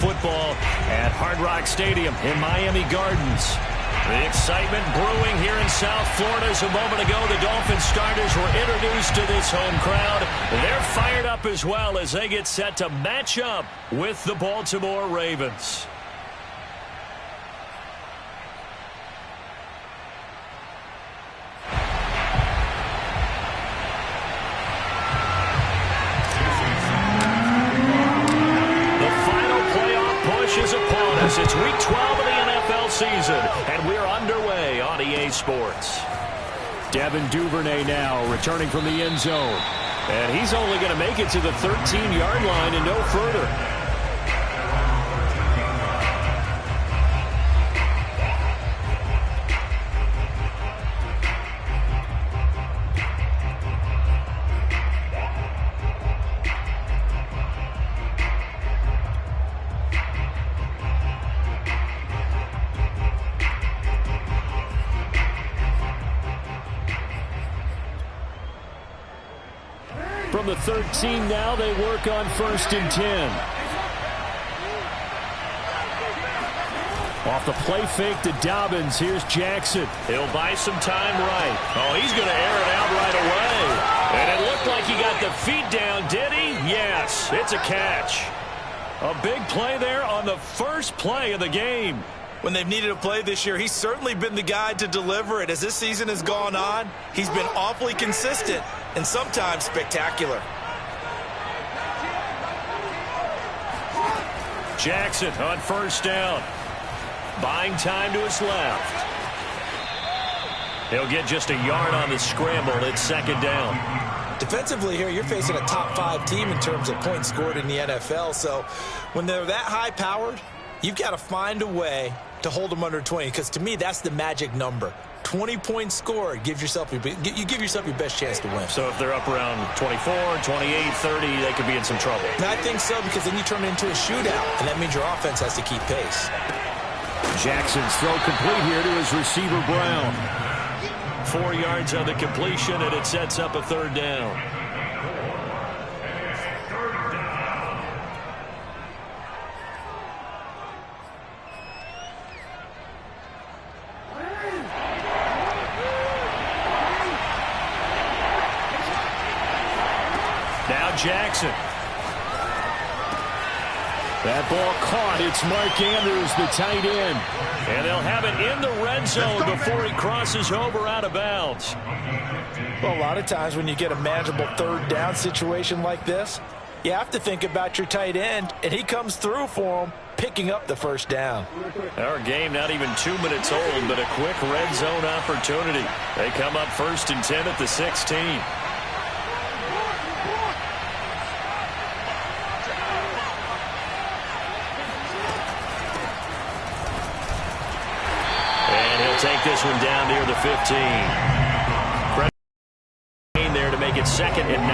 Football at Hard Rock Stadium in Miami Gardens. The excitement brewing here in South Florida. As a moment ago, the Dolphins starters were introduced to this home crowd. They're fired up as well as they get set to match up with the Baltimore Ravens. It's week 12 of the NFL season, and we're underway on EA Sports. Devin Duvernay now returning from the end zone. And he's only going to make it to the 13-yard line and no further. From the 13 now, they work on 1st and 10. Off the play fake to Dobbins. Here's Jackson. He'll buy some time right. Oh, he's going to air it out right away. And it looked like he got the feet down, did he? Yes, it's a catch. A big play there on the first play of the game. When they've needed a play this year, he's certainly been the guy to deliver it. As this season has gone on, he's been awfully consistent and sometimes spectacular. Jackson on 1st down. Buying time to his left. He'll get just a yard on the scramble. It's 2nd down. Defensively here, you're facing a top 5 team in terms of points scored in the NFL. So when they're that high-powered, you've got to find a way to hold them under 20, because to me, that's the magic number. 20 points scored, you give yourself your best chance to win. So if they're up around 24, 28, 30, they could be in some trouble. And I think so, because then you turn it into a shootout, and that means your offense has to keep pace. Jackson's throw complete here to his receiver, Brown. 4 yards on the completion, and it sets up a 3rd down. Now Jackson. That ball caught. It's Mark Andrews, the tight end. And they'll have it in the red zone before he crosses over out of bounds. Well, a lot of times when you get a manageable 3rd down situation like this, you have to think about your tight end, and he comes through for him, picking up the 1st down. Our game not even 2 minutes old, but a quick red zone opportunity. They come up 1st and 10 at the 16. Take this one down near the 15. There to make it 2nd and 9.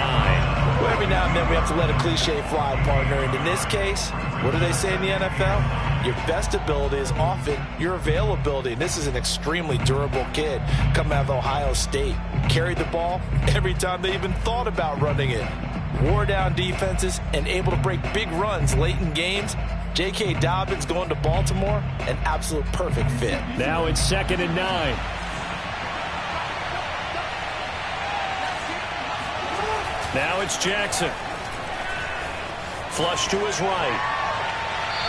Well, every now and then we have to let a cliche fly, partner. And in this case, what do they say in the NFL? Your best ability is often your availability. And this is an extremely durable kid coming out of Ohio State. Carried the ball every time they even thought about running it. Wore down defenses and able to break big runs late in games. J.K. Dobbins going to Baltimore, an absolute perfect fit. Now it's 2nd and 9. Now it's Jackson. Flush to his right.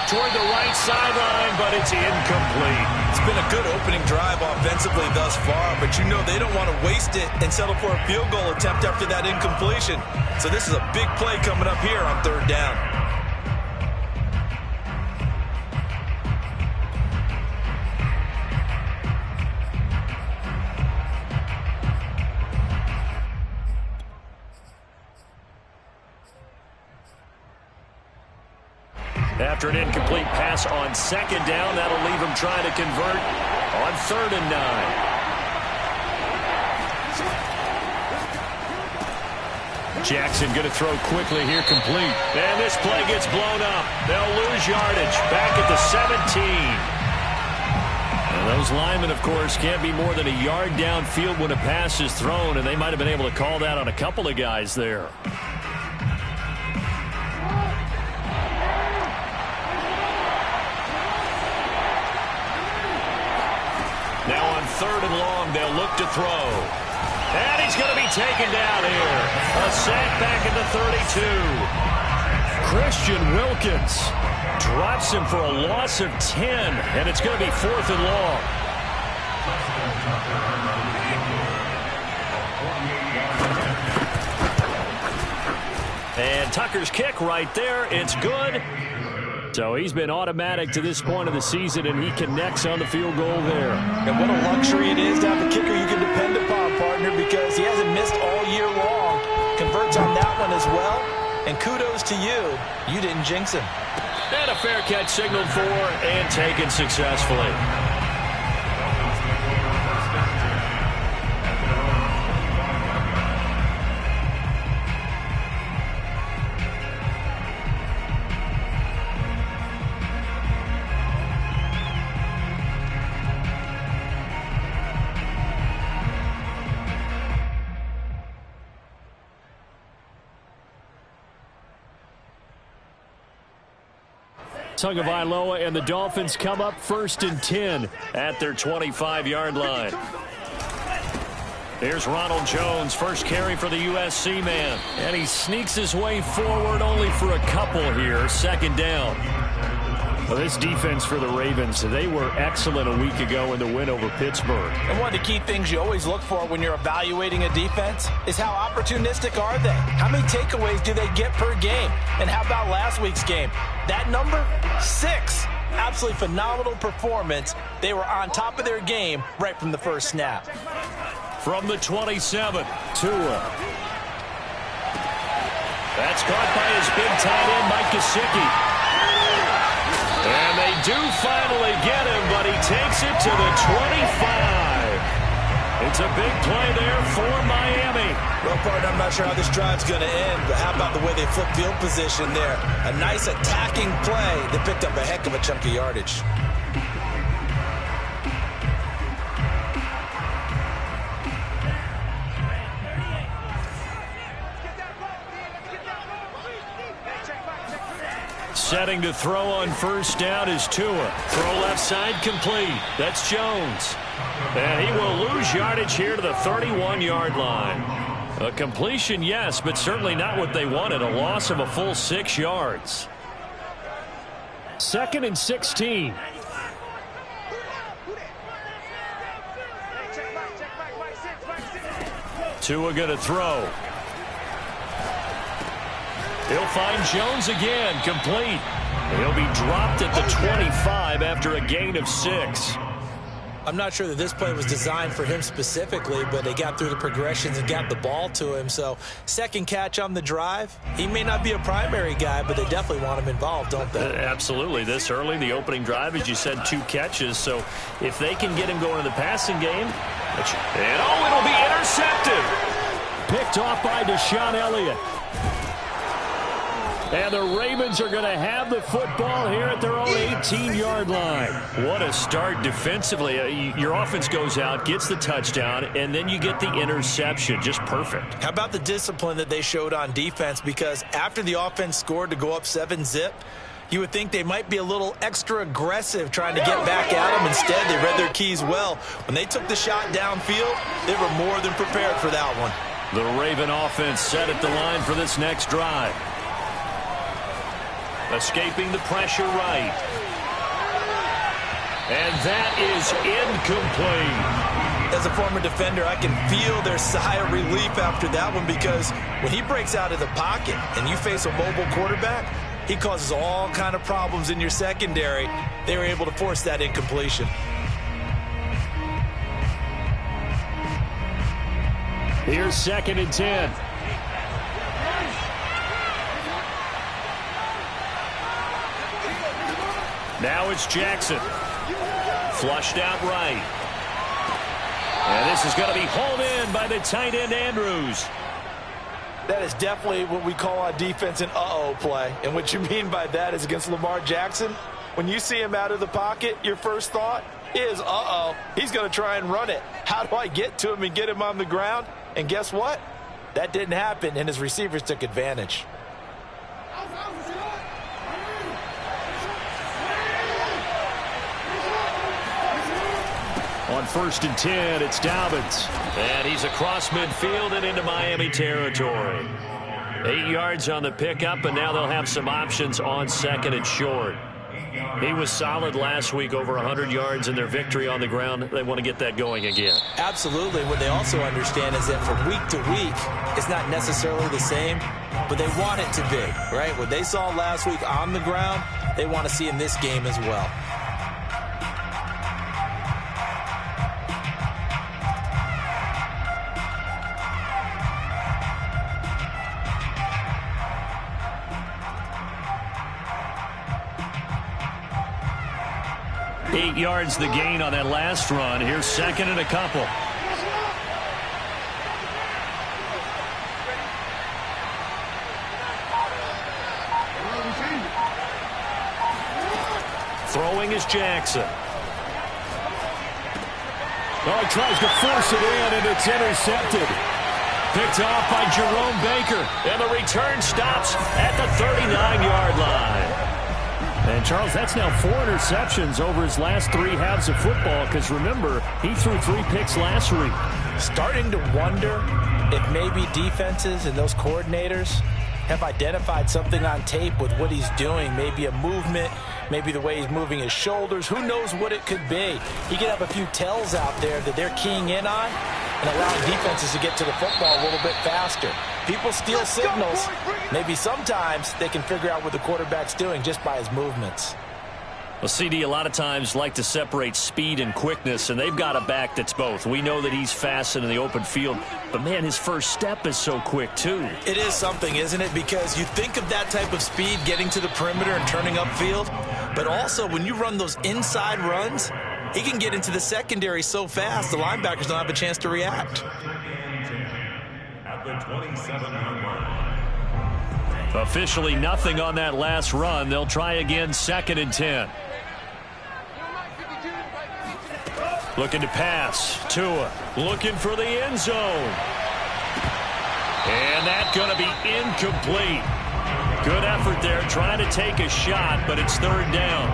Toward the right sideline, but it's incomplete. It's been a good opening drive offensively thus far, but you know they don't want to waste it and settle for a field goal attempt after that incompletion. So this is a big play coming up here on 3rd down. After an incomplete pass on 2nd down, that'll leave him trying to convert on 3rd and 9. Jackson going to throw quickly here, complete. And this play gets blown up. They'll lose yardage back at the 17. And those linemen, of course, can't be more than a yard downfield when a pass is thrown, and they might have been able to call that on a couple of guys there. 3rd and long. They'll look to throw. And he's going to be taken down here. A sack back at the 32. Christian Wilkins drops him for a loss of 10, and it's going to be 4th and long. And Tucker's kick right there. It's good. So he's been automatic to this point of the season, and he connects on the field goal there. And what a luxury it is to have a kicker you can depend upon, partner, because he hasn't missed all year long. Converts on that one as well. And kudos to you. You didn't jinx him. And a fair catch signaled for and taken successfully. Tagovailoa and the Dolphins come up 1st and 10 at their 25-yard line. Here's Ronald Jones, first carry for the USC man. And he sneaks his way forward only for a couple here. 2nd down. Well, this defense for the Ravens, they were excellent a week ago in the win over Pittsburgh. And one of the key things you always look for when you're evaluating a defense is how opportunistic are they? How many takeaways do they get per game? And how about last week's game? That number, 6. Absolutely phenomenal performance. They were on top of their game right from the first snap. From the 27, Tua. That's caught by his big tight end, Mike Gesicki. And they do finally get him, but he takes it to the 25. It's a big play there for Miami. Well, partner, I'm not sure how this drive's going to end, but how about the way they flip field position there? A nice attacking play that picked up a heck of a chunk of yardage. Setting to throw on 1st down is Tua. Throw left side complete. That's Jones. And he will lose yardage here to the 31-yard line. A completion, yes, but certainly not what they wanted. A loss of a full 6 yards. 2nd and 16. Tua going to throw. He'll find Jones again, complete. He'll be dropped at the 25 after a gain of 6. I'm not sure that this play was designed for him specifically, but they got through the progressions and got the ball to him. So 2nd catch on the drive. He may not be a primary guy, but they definitely want him involved, don't they? Absolutely. This early, the opening drive, as you said, 2 catches. So if they can get him going in the passing game, and it'll be intercepted. Picked off by Deshaun Elliott. And the Ravens are going to have the football here at their own 18-yard line. What a start defensively. Your offense goes out, gets the touchdown, and then you get the interception. Just perfect. How about the discipline that they showed on defense? Because after the offense scored to go up 7-zip, you would think they might be a little extra aggressive trying to get back at them. Instead, they read their keys well. When they took the shot downfield, they were more than prepared for that one. The Raven offense set at the line for this next drive. Escaping the pressure right. And that is incomplete. As a former defender, I can feel their sigh of relief after that one, because when he breaks out of the pocket and you face a mobile quarterback, he causes all kind of problems in your secondary. They were able to force that incompletion. Here's 2nd and 10. Now it's Jackson. Flushed out right. And this is going to be hauled in by the tight end, Andrews. That is definitely what we call on defense an uh-oh play. And what you mean by that is against Lamar Jackson, when you see him out of the pocket, your first thought is, uh-oh, he's going to try and run it. How do I get to him and get him on the ground? And guess what? That didn't happen, and his receivers took advantage. On 1st and 10, it's Dobbins. And he's across midfield and into Miami territory. 8 yards on the pickup, and now they'll have some options on 2nd and short. He was solid last week, over 100 yards in their victory on the ground. They want to get that going again. Absolutely. What they also understand is that from week to week, it's not necessarily the same, but they want it to be, right? What they saw last week on the ground, they want to see in this game as well. Eight yards the gain on that last run. Here's 2nd and a couple. Throwing is Jackson. Oh, he tries to force it in, and it's intercepted. Picked off by Jerome Baker. And the return stops at the 39-yard line. And, Charles, that's now 4 interceptions over his last 3 halves of football, because, remember, he threw 3 picks last week. Starting to wonder if maybe defenses and those coordinators have identified something on tape with what he's doing, maybe a movement, maybe the way he's moving his shoulders. Who knows what it could be? He could have a few tells out there that they're keying in on and allowing defenses to get to the football a little bit faster. People steal signals. Maybe sometimes they can figure out what the quarterback's doing just by his movements. Well, CD, a lot of times like to separate speed and quickness, and they've got a back that's both. We know that he's fast in the open field, but, man, his first step is so quick, too. It is something, isn't it? Because you think of that type of speed getting to the perimeter and turning upfield, but also when you run those inside runs, he can get into the secondary so fast the linebackers don't have a chance to react. At the 27-yard line. Officially nothing on that last run. They'll try again, 2nd and 10. Looking to pass. Tua looking for the end zone. And that's going to be incomplete. Good effort there, trying to take a shot, but it's 3rd down.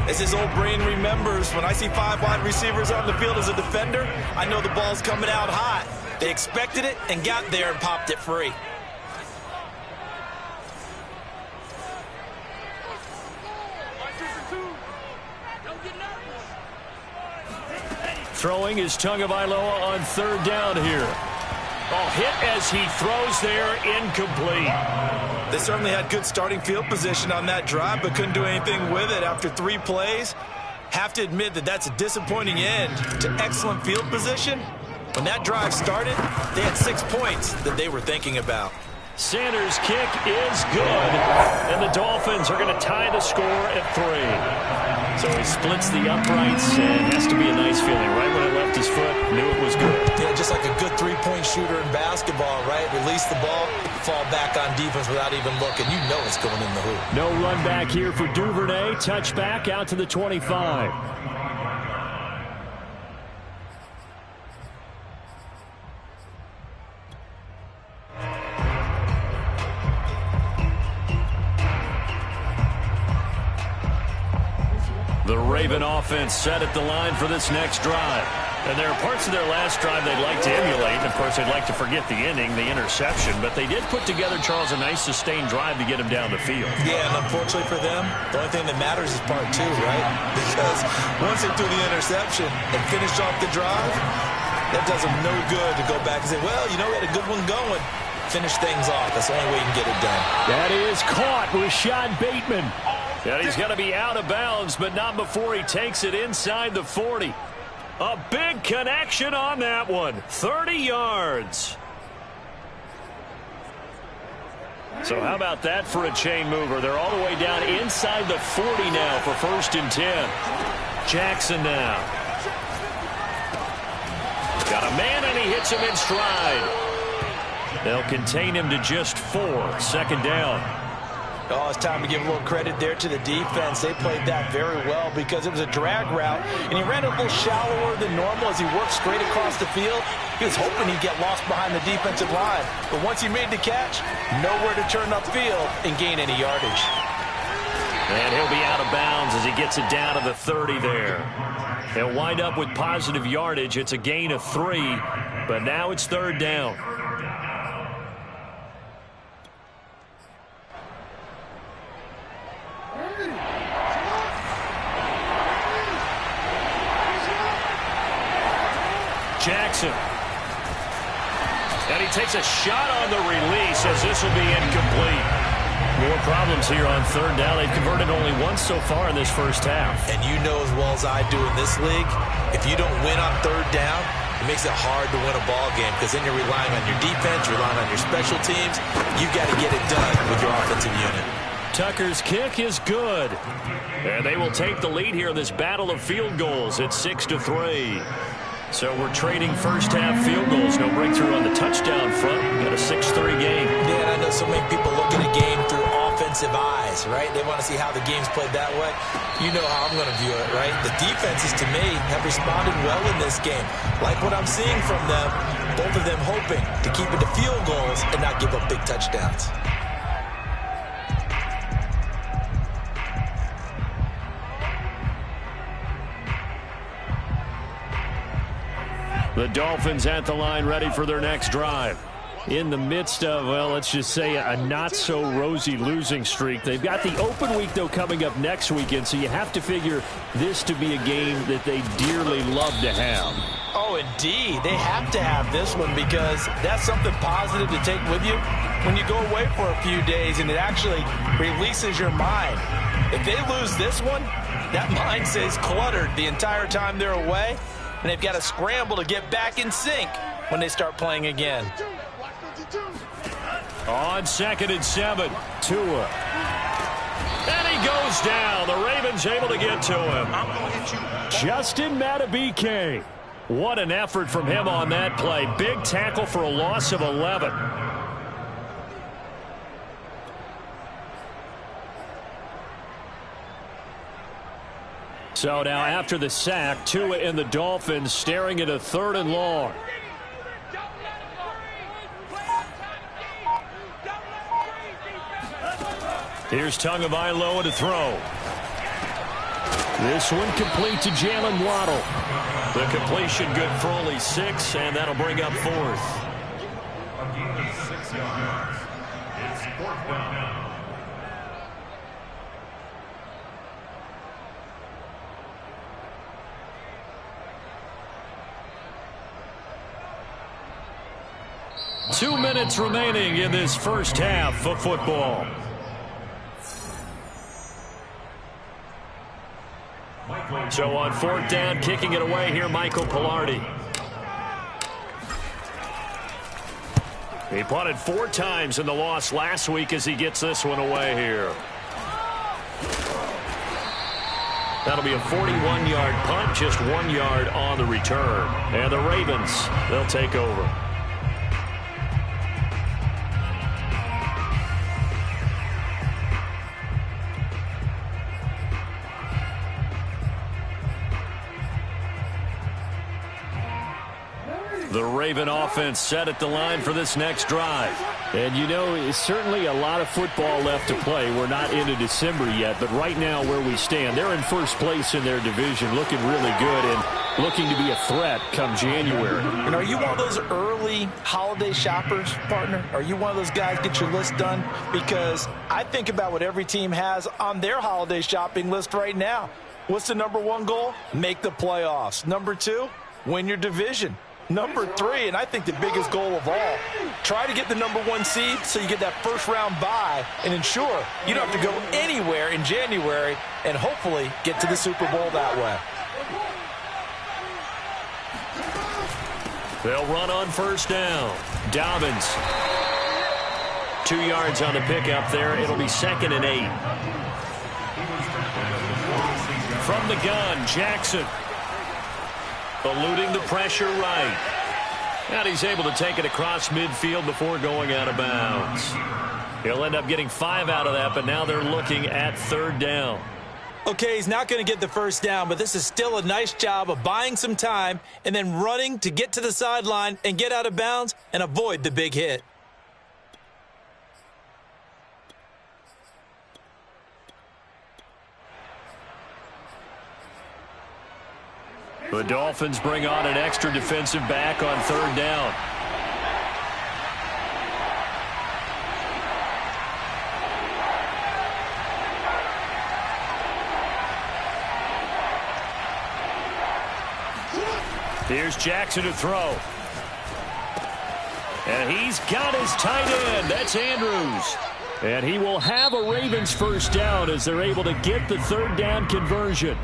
As his old brain remembers, when I see 5 wide receivers on the field as a defender, I know the ball's coming out hot. They expected it and got there and popped it free. Throwing is Tagovailoa on 3rd down here. Oh, hit as he throws there, incomplete. They certainly had good starting field position on that drive, but couldn't do anything with it after 3 plays. Have to admit that that's a disappointing end to excellent field position. When that drive started, they had 6 points that they were thinking about. Sanders' kick is good, and the Dolphins are going to tie the score at 3. So he splits the uprights, and it has to be a nice feeling. Right when it left his foot, knew it was good. Yeah, just like a good 3-point shooter in basketball, right? Release the ball, fall back on defense without even looking. You know it's going in the hoop. No run back here for Duvernay. Touchback out to the 25. The Raven offense set at the line for this next drive. And there are parts of their last drive they'd like to emulate. And, of course, they'd like to forget the ending, the interception. But they did put together, Charles, a nice sustained drive to get him down the field. Yeah, and unfortunately for them, the only thing that matters is part 2, right? Because once they threw the interception and finished off the drive, that does them no good to go back and say, well, you know, we had a good one going. Finish things off. That's the only way you can get it done. That is caught. Rashad Bateman. And he's going to be out of bounds, but not before he takes it inside the 40. A big connection on that one. 30 yards. So how about that for a chain mover? They're all the way down inside the 40 now for 1st and 10. Jackson now. Got a man, and he hits him in stride. They'll contain him to just 4. 2nd down. Oh, it's time to give a little credit there to the defense. They played that very well because it was a drag route, and he ran a little shallower than normal as he worked straight across the field. He was hoping he'd get lost behind the defensive line, but once he made the catch, nowhere to turn upfield and gain any yardage. And he'll be out of bounds as he gets it down to the 30 there. He'll wind up with positive yardage. It's a gain of 3, but now it's 3rd down. Jackson. And he takes a shot on the release as this will be incomplete. More problems here on 3rd down. They've converted only once so far in this first half. And you know as well as I do in this league, if you don't win on 3rd down, it makes it hard to win a ball game because then you're relying on your defense, you're relying on your special teams. You've got to get it done with your offensive unit. Tucker's kick is good. And they will take the lead here in this battle of field goals. It's 6-3. So we're trading first-half field goals. No breakthrough on the touchdown front. Got a 6-3 game. Yeah, and I know so many people look at a game through offensive eyes, right? They want to see how the game's played that way. You know how I'm going to view it, right? The defenses, to me, have responded well in this game. Like what I'm seeing from them, both of them hoping to keep it to field goals and not give up big touchdowns. The Dolphins at the line, ready for their next drive. In the midst of, well, let's just say a not-so-rosy losing streak. They've got the open week, though, coming up next weekend, so you have to figure this to be a game that they dearly love to have. Oh, indeed. They have to have this one because that's something positive to take with you when you go away for a few days, and it actually releases your mind. If they lose this one, that mind stays cluttered the entire time they're away, and they've got to scramble to get back in sync when they start playing again. On 2nd and 7, Tua. And he goes down. The Ravens able to get to him. Justin Madubuike. What an effort from him on that play. Big tackle for a loss of 11. So now after the sack, Tua and the Dolphins staring at a 3rd and long. Here's Tagovailoa to throw. This one complete to Jalen Waddle. The completion good for only 6, and that'll bring up 4th. A gain of 6 yards. It's 4th down. Two minutes remaining in this first half of football. So on 4th down, kicking it away here, Michael Palardy. He punted 4 times in the loss last week as he gets this one away here. That'll be a 41-yard punt, just 1 yard on the return. And the Ravens, they'll take over. The Raven offense set at the line for this next drive. And you know, it's certainly a lot of football left to play. We're not into December yet, but right now where we stand, they're in first place in their division, looking really good and looking to be a threat come January. And are you one of those early holiday shoppers, partner? Are you one of those guys get your list done? Because I think about what every team has on their holiday shopping list right now. What's the #1 goal? Make the playoffs. #2, win your division. #3, and I think the biggest goal of all, try to get the #1 seed so you get that first-round bye and ensure you don't have to go anywhere in January and hopefully get to the Super Bowl that way. They'll run on 1st down. Dobbins. 2 yards on the pickup there. It'll be 2nd and 8. From the gun, Jackson. Eluding the pressure right. And he's able to take it across midfield before going out of bounds. He'll end up getting 5 out of that, but now they're looking at 3rd down. Okay, he's not going to get the first down, but this is still a nice job of buying some time and then running to get to the sideline and get out of bounds and avoid the big hit. The Dolphins bring on an extra defensive back on third down. Here's Jackson to throw. And he's got his tight end. That's Andrews. And he will have a Ravens first down as they're able to get the third down conversion.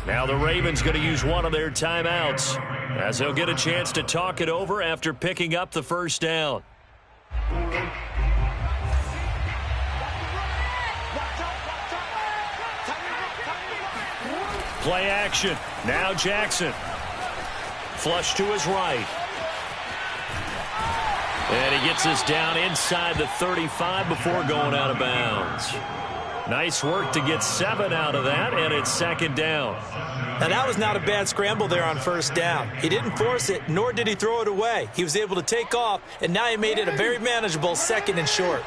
Now the Ravens going to use one of their timeouts as they'll get a chance to talk it over after picking up the first down. Play action. Now Jackson. Flush to his right. And he gets us down inside the 35 before going out of bounds. Nice work to get 7 out of that, and it's second down. Now that was not a bad scramble there on first down. He didn't force it, nor did he throw it away. He was able to take off, and now he made it a very manageable second and short.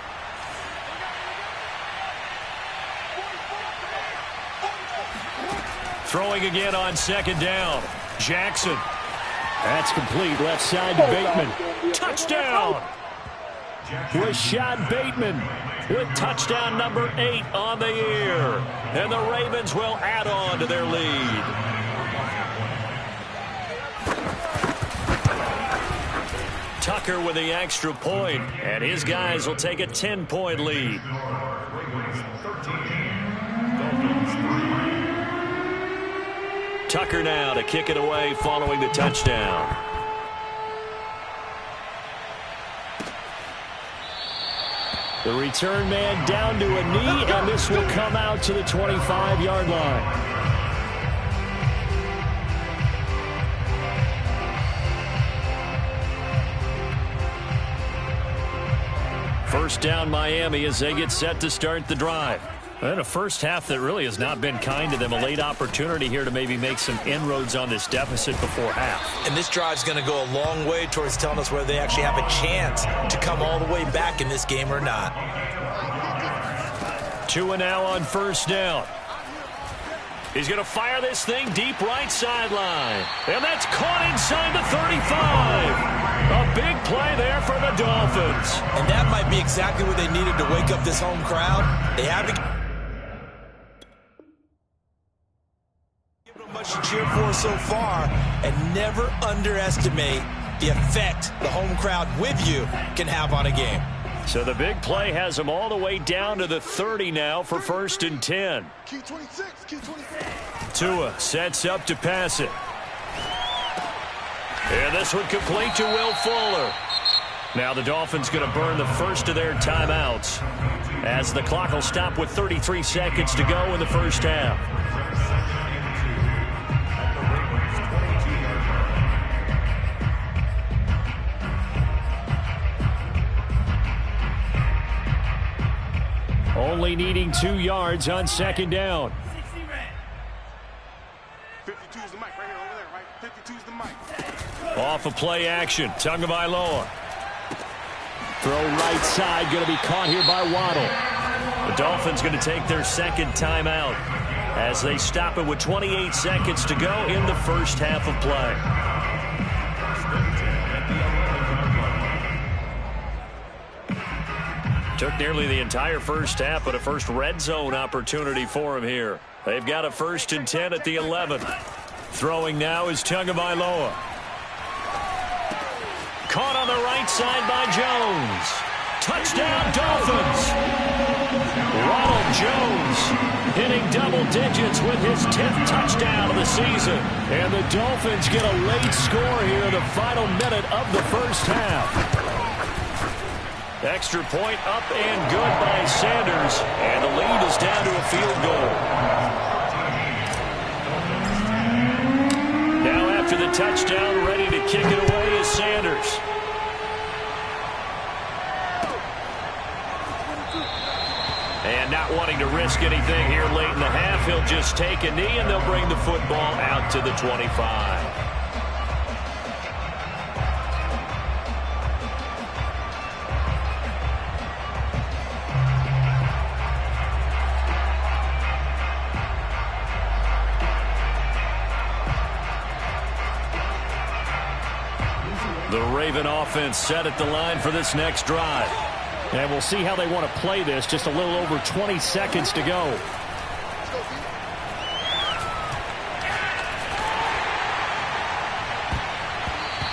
Throwing again on second down. Jackson. That's complete. Left side to Bateman. Touchdown! Rashad Bateman with touchdown number 8 on the year. And the Ravens will add on to their lead. Tucker with the extra point, and his guys will take a 10-point lead. Tucker now to kick it away following the touchdown. The return man down to a knee, and this will come out to the 25-yard line. First down Miami as they get set to start the drive. And a first half that really has not been kind to them. A late opportunity here to maybe make some inroads on this deficit before half. And this drive's going to go a long way towards telling us whether they actually have a chance to come all the way back in this game or not. Tua now on first down. He's going to fire this thing deep right sideline. And that's caught inside the 35. A big play there for the Dolphins. And that might be exactly what they needed to wake up this home crowd. They haven't much to cheer for so far, and never underestimate the effect the home crowd with you can have on a game. So the big play has them all the way down to the 30 now for first and 10. Tua sets up to pass it. And this one complete to Will Fuller. Now the Dolphins going to burn the first of their timeouts as the clock will stop with 33 seconds to go in the first half. Only needing 2 yards on second down. 52's the mic right here over there, right? 52's the mic. Off of play action, Tagovailoa. Throw right side, going to be caught here by Waddle. The Dolphins going to take their second timeout as they stop it with 28 seconds to go in the first half of play. Took nearly the entire first half, but a first red zone opportunity for him here. They've got a first and 10 at the 11. Throwing now is Tagovailoa. Caught on the right side by Jones. Touchdown Dolphins. Ronald Jones hitting double digits with his 10th touchdown of the season. And the Dolphins get a late score here in the final minute of the first half. Extra point up and good by Sanders, and the lead is down to a field goal. Now after the touchdown, ready to kick it away is Sanders. And not wanting to risk anything here late in the half, he'll just take a knee, and they'll bring the football out to the 25. The Raven offense set at the line for this next drive. And we'll see how they want to play this. Just a little over 20 seconds to go.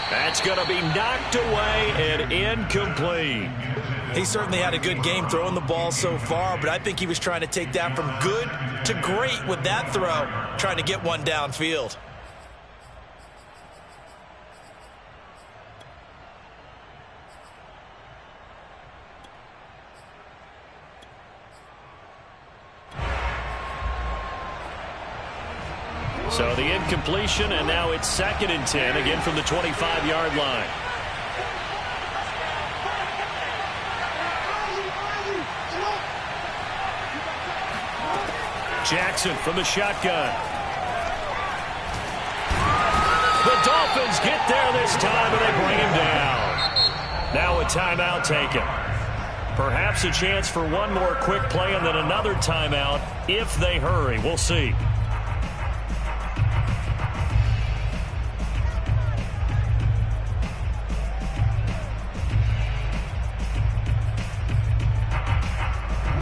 That's going to be knocked away and incomplete. He certainly had a good game throwing the ball so far, but I think he was trying to take that from good to great with that throw, trying to get one downfield. So the incompletion, and now it's 2nd and 10, again from the 25-yard line. Jackson from the shotgun. The Dolphins get there this time, and they bring him down. Now a timeout taken. Perhaps a chance for one more quick play and then another timeout if they hurry. We'll see.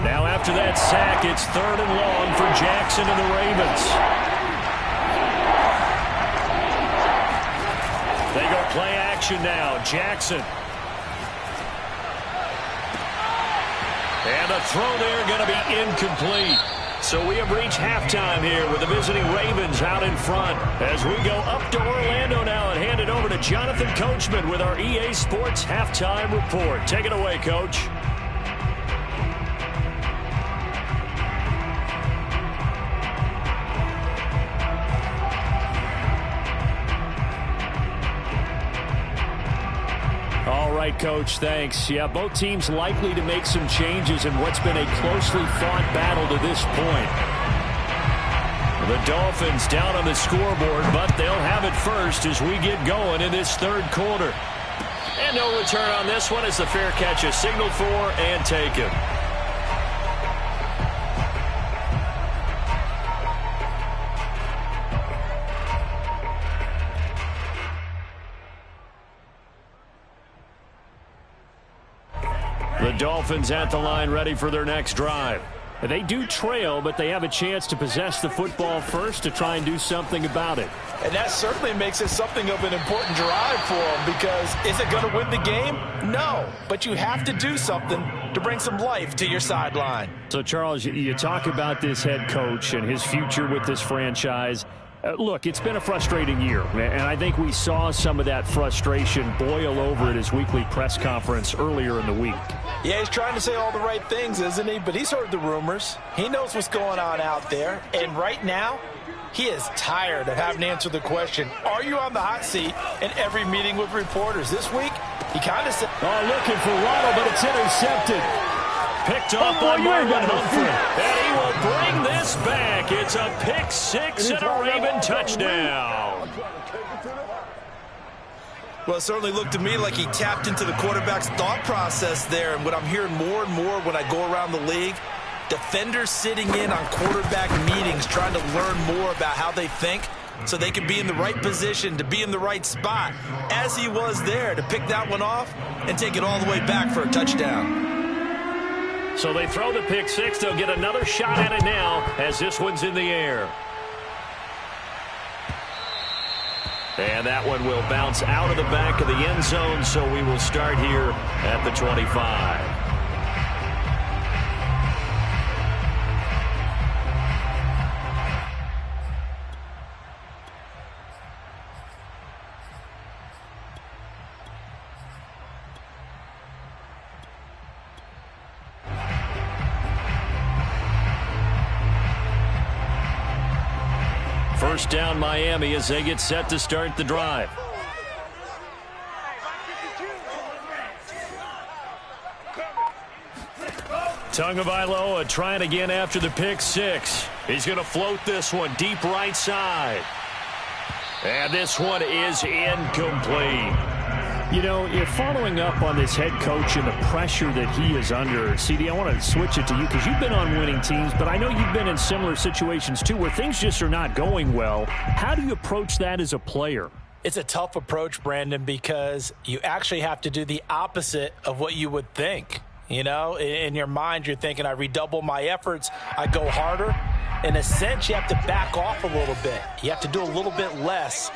Now after that sack, it's 3rd and long for Jackson and the Ravens. They go play action now. Jackson. And the throw there going to be incomplete. So we have reached halftime here with the visiting Ravens out in front. As we go up to Orlando now and hand it over to Jonathan Coachman with our EA Sports Halftime Report. Take it away, Coach. Coach, thanks. Yeah, both teams likely to make some changes in what's been a closely fought battle to this point. The Dolphins down on the scoreboard, but they'll have it first as we get going in this 3rd quarter. And no return on this one as the fair catch is signaled for and taken. The Dolphins at the line ready for their next drive. They do trail, but they have a chance to possess the football first to try and do something about it. And that certainly makes it something of an important drive for them, because is it going to win the game? No, but you have to do something to bring some life to your sideline. So, Charles, you talk about this head coach and his future with this franchise. Look, it's been a frustrating year, and I think we saw some of that frustration boil over at his weekly press conference earlier in the week. Yeah, he's trying to say all the right things, isn't he? But he's heard the rumors. He knows what's going on out there. And right now, he is tired of having to answer the question, are you on the hot seat in every meeting with reporters? This week, he kind of said... Oh, looking for Waddle, but it's intercepted. Picked off by Marvin Humphrey. And he will bring this back. It's a pick six and a Raven touchdown. Well, it certainly looked to me like he tapped into the quarterback's thought process there. And what I'm hearing more and more when I go around the league, defenders sitting in on quarterback meetings trying to learn more about how they think so they can be in the right position to be in the right spot, as he was there to pick that one off and take it all the way back for a touchdown. So they throw the pick six. They'll get another shot at it now as this one's in the air. And that one will bounce out of the back of the end zone, so we will start here at the 25. First down Miami as they get set to start the drive. Tagovailoa trying again after the pick six. He's going to float this one deep right side. And this one is incomplete. You know, you're following up on this head coach and the pressure that he is under. CD, I want to switch it to you because you've been on winning teams, but I know you've been in similar situations too where things just are not going well. How do you approach that as a player? It's a tough approach, Brandon, because you actually have to do the opposite of what you would think. You know, in your mind, you're thinking, I redouble my efforts, I go harder. In a sense, you have to back off a little bit. You have to do a little bit less.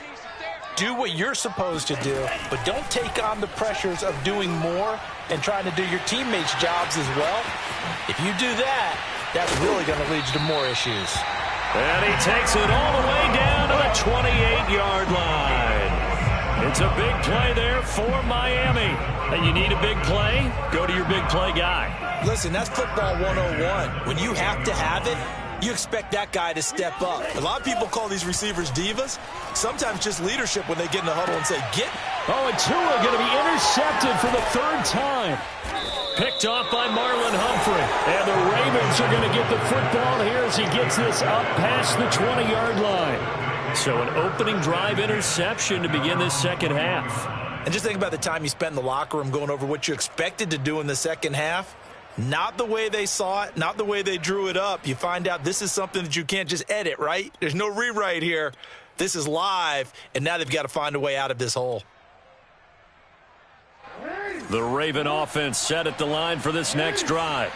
Do what you're supposed to do, but don't take on the pressures of doing more and trying to do your teammates' jobs as well. If you do that, that's really going to lead you to more issues. And he takes it all the way down to the 28-yard line. It's a big play there for Miami. And you need a big play? Go to your big play guy. Listen, that's football 101. When you have to have it, you expect that guy to step up. A lot of people call these receivers divas. Sometimes just leadership when they get in the huddle and say, get. Oh, and Tua going to be intercepted for the third time. Picked off by Marlon Humphrey. And the Ravens are going to get the football here as he gets this up past the 20-yard line. So an opening drive interception to begin this second half. And just think about the time you spent in the locker room going over what you expected to do in the second half. Not the way they saw it, not the way they drew it up. You find out this is something that you can't just edit, right? There's no rewrite here. This is live, and now they've got to find a way out of this hole. The Raven offense set at the line for this next drive.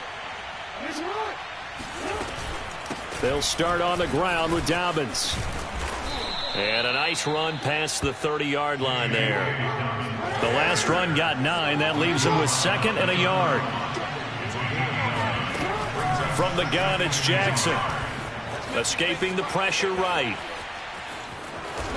They'll start on the ground with Dobbins. And a nice run past the 30-yard line there. The last run got 9. That leaves him with 2nd and a yard. From the gun, it's Jackson. Escaping the pressure right.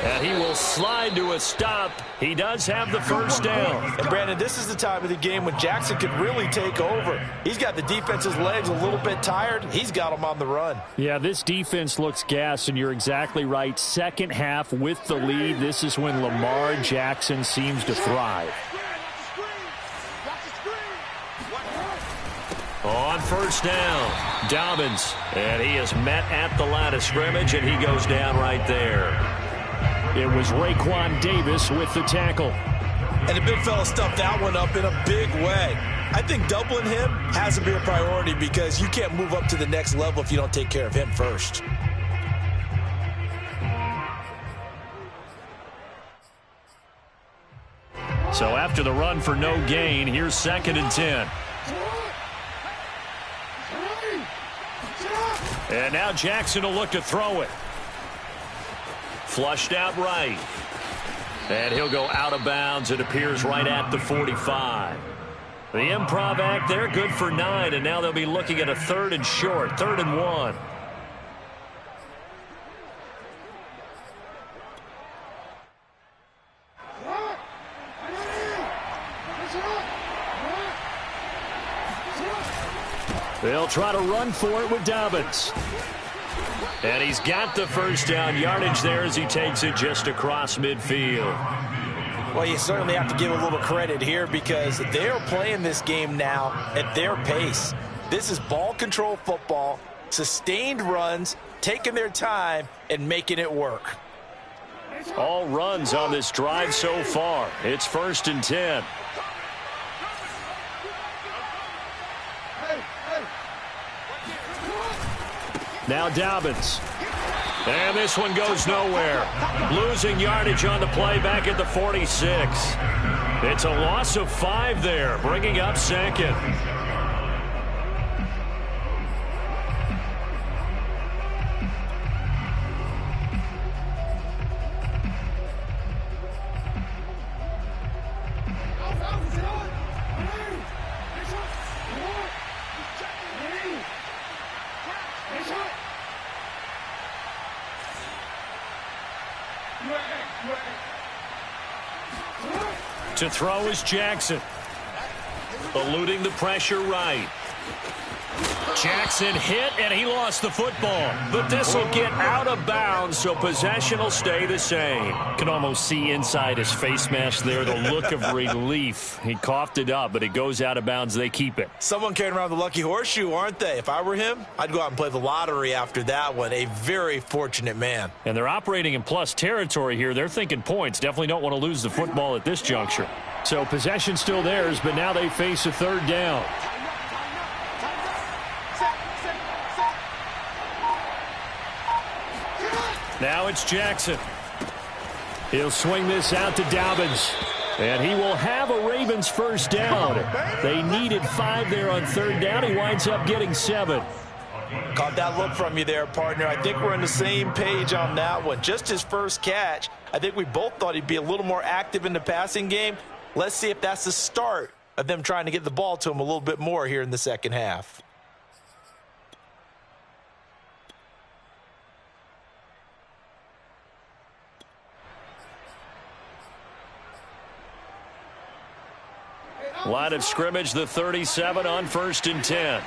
And he will slide to a stop. He does have the first down. And, Brandon, this is the time of the game when Jackson could really take over. He's got the defense's legs a little bit tired. He's got them on the run. Yeah, this defense looks gassed, and you're exactly right. Second half with the lead, this is when Lamar Jackson seems to thrive. On first down, Dobbins. And he is met at the line of scrimmage, and he goes down right there. It was Raekwon Davis with the tackle. And the big fella stuffed that one up in a big way. I think doubling him has to be a priority because you can't move up to the next level if you don't take care of him first. So after the run for no gain, here's 2nd and 10. And now Jackson will look to throw it. Flushed out right. And he'll go out of bounds. It appears right at the 45. The improv act there, good for 9. And now they'll be looking at a 3rd and short, 3rd and 1. They'll try to run for it with Dobbins. And he's got the first down yardage there as he takes it just across midfield. Well, you certainly have to give a little credit here because they're playing this game now at their pace. This is ball control football, sustained runs, taking their time and making it work. All runs on this drive so far. It's 1st and 10. Now Dobbins. And this one goes nowhere. Losing yardage on the play back at the 46. It's a loss of 5 there, bringing up 2nd. To throw is Jackson. Eluding the pressure right. Jackson hit, and he lost the football. But this will get out of bounds, so possession will stay the same. Can almost see inside his face mask there the look of relief. He coughed it up, but it goes out of bounds. They keep it. Someone carrying around the lucky horseshoe, aren't they? If I were him, I'd go out and play the lottery after that one. A very fortunate man. And they're operating in plus territory here. They're thinking points. Definitely don't want to lose the football at this juncture. So possession still theirs, but now they face a 3rd down. Now it's Jackson. He'll swing this out to Dobbins. And he will have a Ravens first down. They needed 5 there on 3rd down. He winds up getting 7. Caught that look from you there, partner. I think we're on the same page on that one. Just his first catch. I think we both thought he'd be a little more active in the passing game. Let's see if that's the start of them trying to get the ball to him a little bit more here in the second half. Line of scrimmage, the 37 on 1st and 10.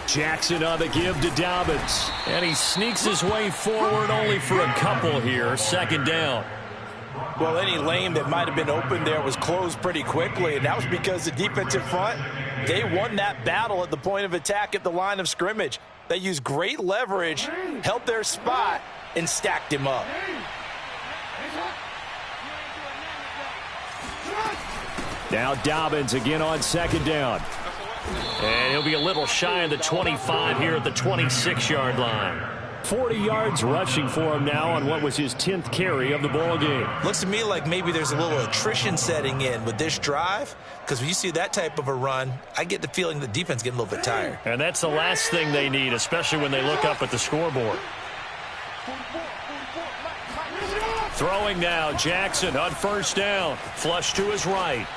Jackson on the give to Dobbins. And he sneaks his way forward only for a couple here. 2nd down. Well, any lane that might have been open there was closed pretty quickly, and that was because the defensive front, they won that battle at the point of attack at the line of scrimmage. They used great leverage, held their spot, and stacked him up. Now Dobbins again on 2nd down. And he'll be a little shy of the 25 here at the 26-yard line. 40 yards rushing for him now on what was his 10th carry of the ball game. Looks to me like maybe there's a little attrition setting in with this drive, because when you see that type of a run, I get the feeling the defense getting a little bit tired. And that's the last thing they need, especially when they look up at the scoreboard. Throwing now, Jackson on 1st down. Flush to his right.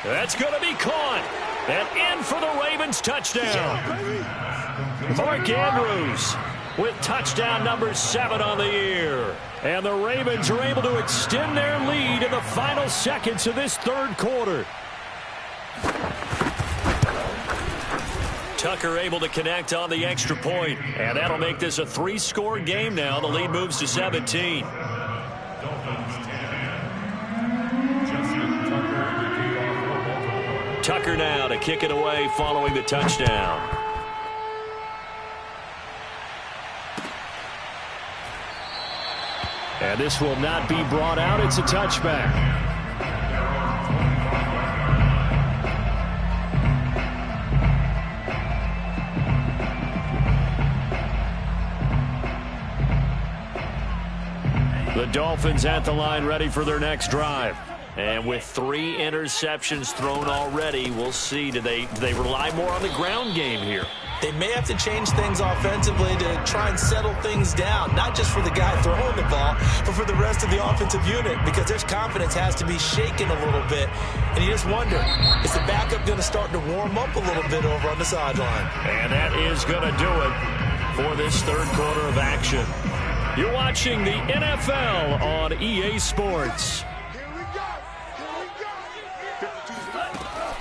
That's going to be caught. And in for the Ravens touchdown. Mark Andrews with touchdown number 7 on the year. And the Ravens are able to extend their lead in the final seconds of this 3rd quarter. Tucker able to connect on the extra point. And that'll make this a 3-score game now. The lead moves to 17. Tucker now to kick it away following the touchdown. And this will not be brought out. It's a touchback. The Dolphins at the line ready for their next drive. And with 3 interceptions thrown already, we'll see. Do they rely more on the ground game here? They may have to change things offensively to try and settle things down, not just for the guy throwing the ball, but for the rest of the offensive unit, because their confidence has to be shaken a little bit. And you just wonder, is the backup going to start to warm up a little bit over on the sideline? And that is going to do it for this 3rd quarter of action. You're watching the NFL on EA Sports.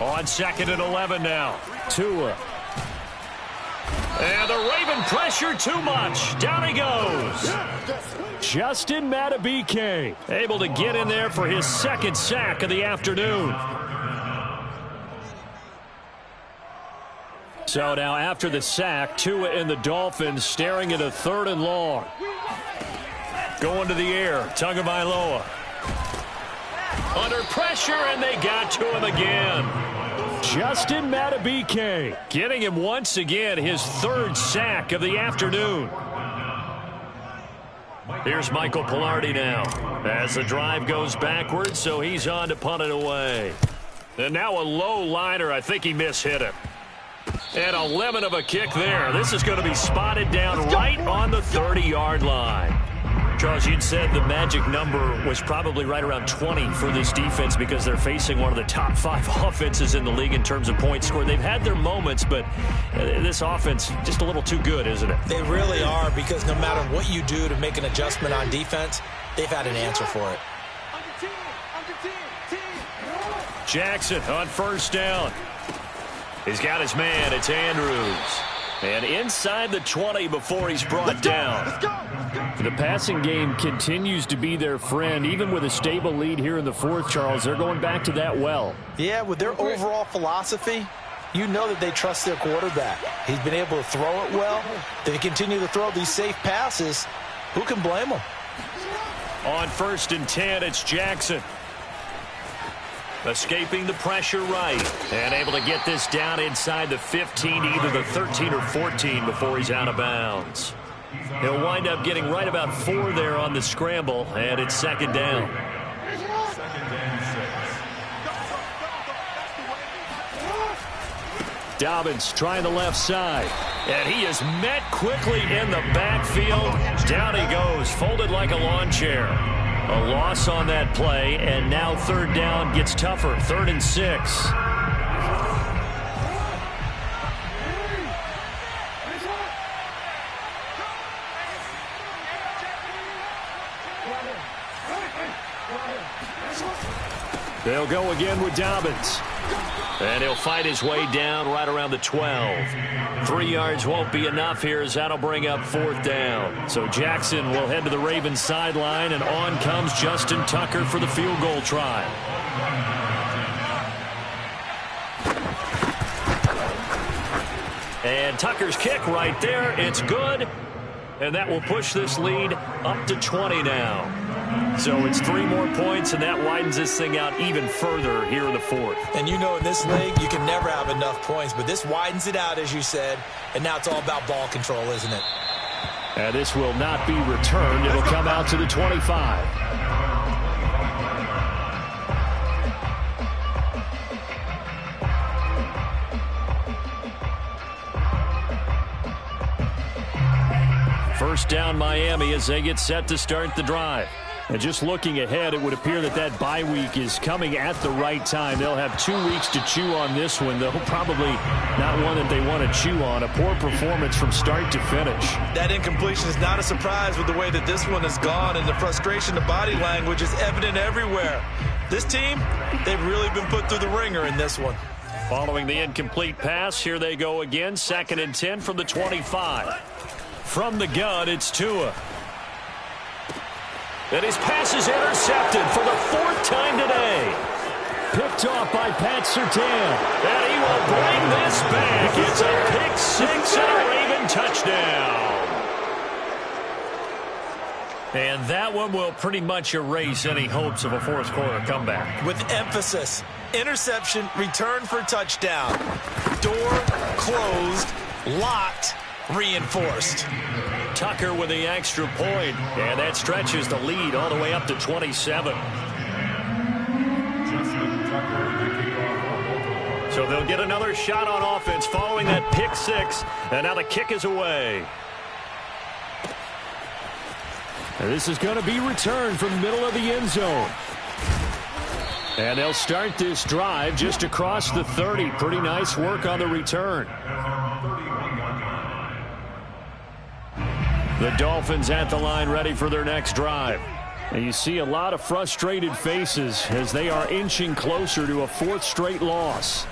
On 2nd and 11 now. Tua. And the Raven pressure too much. Down he goes. Justin Madubuike able to get in there for his 2nd sack of the afternoon. So now after the sack, Tua and the Dolphins staring at a 3rd and long. Going to the air. Tagovailoa. Under pressure, and they got to him again. Justin Madubuike getting him once again his 3rd sack of the afternoon. Here's Michael Palardy now as the drive goes backwards, so he's on to punt it away. And now a low liner. I think he mishit it. And a lemon of a kick there. This is going to be spotted down right on the 30-yard line. Charles, you'd said the magic number was probably right around 20 for this defense because they're facing one of the top 5 offenses in the league in terms of points scored. They've had their moments, but this offense just a little too good, isn't it? They really are, because no matter what you do to make an adjustment on defense, they've had an answer for it. Jackson on 1st down. He's got his man. It's Andrews. And inside the 20 before he's brought down. The passing game continues to be their friend. Even with a stable lead here in the 4th, Charles, they're going back to that well. Yeah, with their overall philosophy, you know that they trust their quarterback. He's been able to throw it well. They continue to throw these safe passes. Who can blame them? On 1st and 10, it's Jackson. Escaping the pressure right. And able to get this down inside the 15, either the 13 or 14 before he's out of bounds. He'll wind up getting right about 4 there on the scramble, and it's second down. Dobbins trying the left side, and he is met quickly in the backfield. Down he goes, folded like a lawn chair. A loss on that play, and now third down gets tougher. 3rd and 6. They'll go again with Dobbins. And he'll fight his way down right around the 12. 3 yards won't be enough here as that'll bring up 4th down. So Jackson will head to the Ravens sideline, and on comes Justin Tucker for the field goal try. And Tucker's kick right there. It's good. And that will push this lead up to 20 now. So it's 3 more points, and that widens this thing out even further here in the 4th. And you know in this league, you can never have enough points, but this widens it out, as you said, and now it's all about ball control, isn't it? And this will not be returned. It'll come out to the 25. First down Miami as they get set to start the drive. And just looking ahead, it would appear that that bye week is coming at the right time. They'll have 2 weeks to chew on this one, though probably not one that they want to chew on. A poor performance from start to finish. That incompletion is not a surprise with the way that this one has gone, and the frustration, the body language is evident everywhere. This team, they've really been put through the ringer in this one. Following the incomplete pass, here they go again. 2nd and 10 from the 25. From the gun, it's Tua. And his pass is intercepted for the 4th time today. Picked off by Pat Surtain. And he will bring this back. It's a pick 6 and a Raven touchdown. And that one will pretty much erase any hopes of a 4th quarter comeback. With emphasis, interception, return for touchdown. Door closed, locked, reinforced. Tucker with the extra point, and that stretches the lead all the way up to 27. So they'll get another shot on offense following that pick 6, and now the kick is away. And this is going to be returned from the middle of the end zone. And they'll start this drive just across the 30. Pretty nice work on the return. The Dolphins at the line ready for their next drive. And you see a lot of frustrated faces as they are inching closer to a 4th straight loss.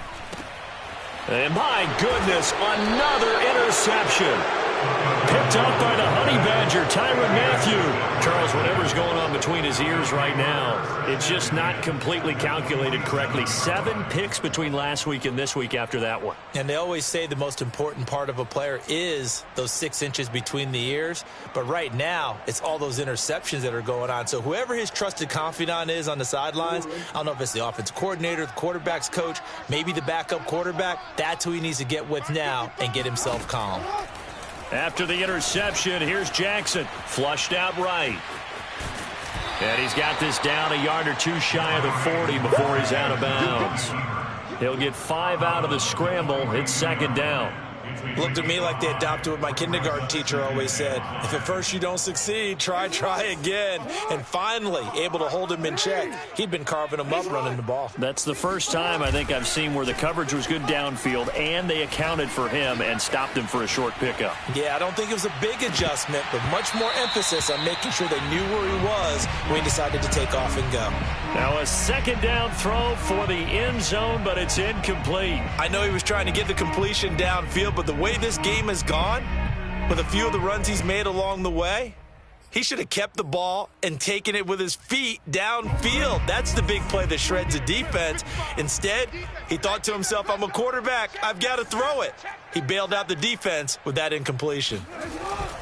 And my goodness, another interception. Picked up by the Honey Badger, Tyrann Mathieu. Charles, whatever's going on between his ears right now, it's just not completely calculated correctly. 7 picks between last week and this week after that one. And they always say the most important part of a player is those 6 inches between the ears. But right now, it's all those interceptions that are going on. So whoever his trusted confidant is on the sidelines, I don't know if it's the offensive coordinator, the quarterback's coach, maybe the backup quarterback, that's who he needs to get with now and get himself calm. After the interception, here's Jackson, flushed out right. And he's got this down a yard or 2 shy of the 40 before he's out of bounds. He'll get 5 out of the scramble. It's 2nd down. Looked to me like they adopted what my kindergarten teacher always said. If at first you don't succeed, try again. And finally, able to hold him in check. He'd been carving him up running the ball. That's the first time I think I've seen where the coverage was good downfield and they accounted for him and stopped him for a short pickup. Yeah, I don't think it was a big adjustment, but much more emphasis on making sure they knew where he was when he decided to take off and go. Now a 2nd down throw for the end zone, but it's incomplete. I know he was trying to get the completion downfield, but the way this game has gone, with a few of the runs he's made along the way, he should have kept the ball and taken it with his feet downfield. That's the big play that shreds a defense. Instead, he thought to himself, I'm a quarterback, I've got to throw it. He bailed out the defense with that incompletion.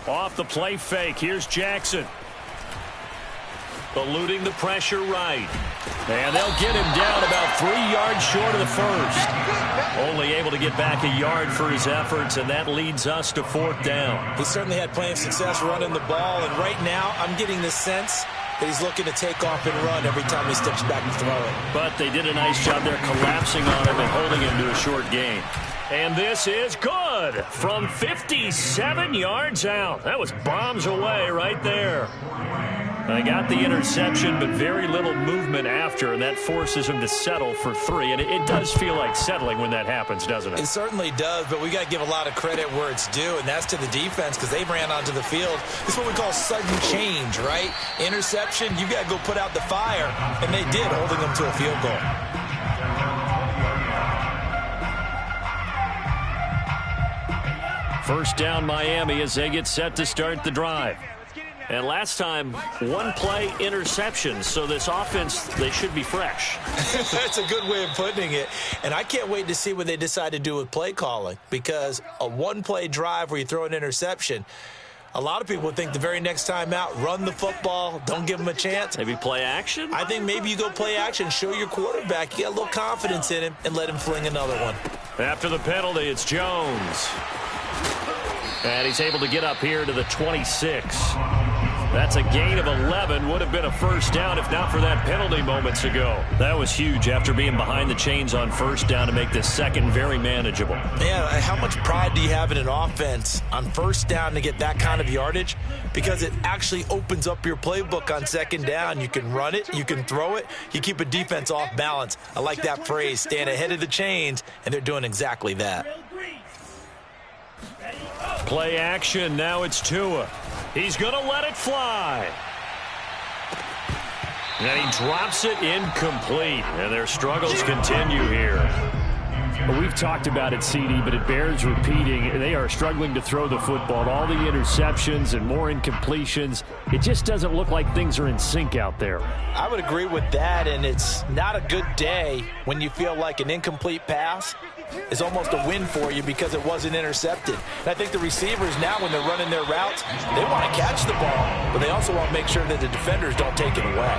Off the play fake, here's Jackson. eluding the pressure right. And they'll get him down about 3 yards short of the first. Only able to get back a yard for his efforts, and that leads us to 4th down. He certainly had plenty of success running the ball, and right now I'm getting the sense that he's looking to take off and run every time he steps back to throw it. But they did a nice job there collapsing on him and holding him to a short gain. And this is good from 57 yards out. That was bombs away right there. They got the interception, but very little movement after, and that forces him to settle for 3. And it does feel like settling when that happens, doesn't it? It certainly does, but we got to give a lot of credit where it's due, and that's to the defense because they ran onto the field. This is what we call sudden change, right? Interception, you got to go put out the fire, and they did, holding them to a field goal. First down, Miami, as they get set to start the drive. And last time, 1-play interception, so this offense, they should be fresh. That's a good way of putting it. And I can't wait to see what they decide to do with play calling, because a 1-play drive where you throw an interception, a lot of people think the very next time out, run the football, don't give them a chance. Maybe play action? I think maybe you go play action, show your quarterback you got a little confidence in him, and let him fling another one. After the penalty, it's Jones. And he's able to get up here to the 26. That's a gain of 11. Would have been a first down if not for that penalty moments ago. That was huge after being behind the chains on first down to make this second very manageable. Yeah, how much pride do you have in an offense on first down to get that kind of yardage? Because it actually opens up your playbook on second down. You can run it, you can throw it, you keep a defense off balance. I like that phrase, stand ahead of the chains, and they're doing exactly that. Play action, now it's Tua. He's going to let it fly. And he drops it incomplete. And their struggles continue here. Well, we've talked about it, CD, but it bears repeating. They are struggling to throw the football. All the interceptions and more incompletions. It just doesn't look like things are in sync out there. I would agree with that, and it's not a good day when you feel like an incomplete pass is almost a win for you because it wasn't intercepted. And I think the receivers now, when they're running their routes, they want to catch the ball, but they also want to make sure that the defenders don't take it away.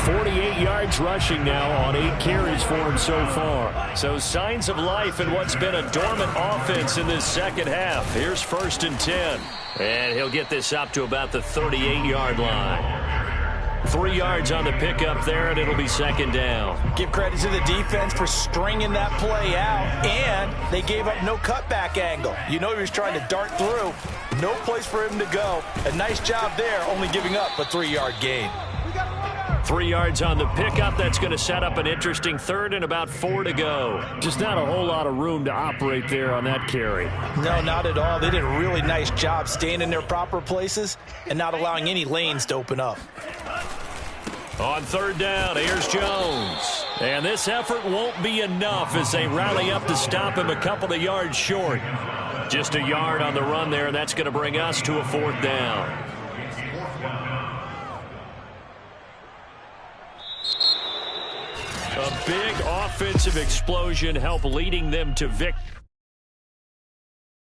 48 yards rushing now on 8 carries for him so far. So signs of life in what's been a dormant offense in this second half. Here's 1st and 10. And he'll get this up to about the 38-yard line. 3 yards on the pickup there, and it'll be second down. Give credit to the defense for stringing that play out, and they gave up no cutback angle. You know he was trying to dart through. No place for him to go. A nice job there, only giving up a 3-yard gain. 3 yards on the pickup. That's going to set up an interesting third and about 4 to go. Just not a whole lot of room to operate there on that carry. No, not at all. They did a really nice job staying in their proper places and not allowing any lanes to open up. On 3rd down, here's Jones. And this effort won't be enough as they rally up to stop him a couple of yards short. Just a yard on the run there, and that's going to bring us to a 4th down. A big offensive explosion helped leading them to victory.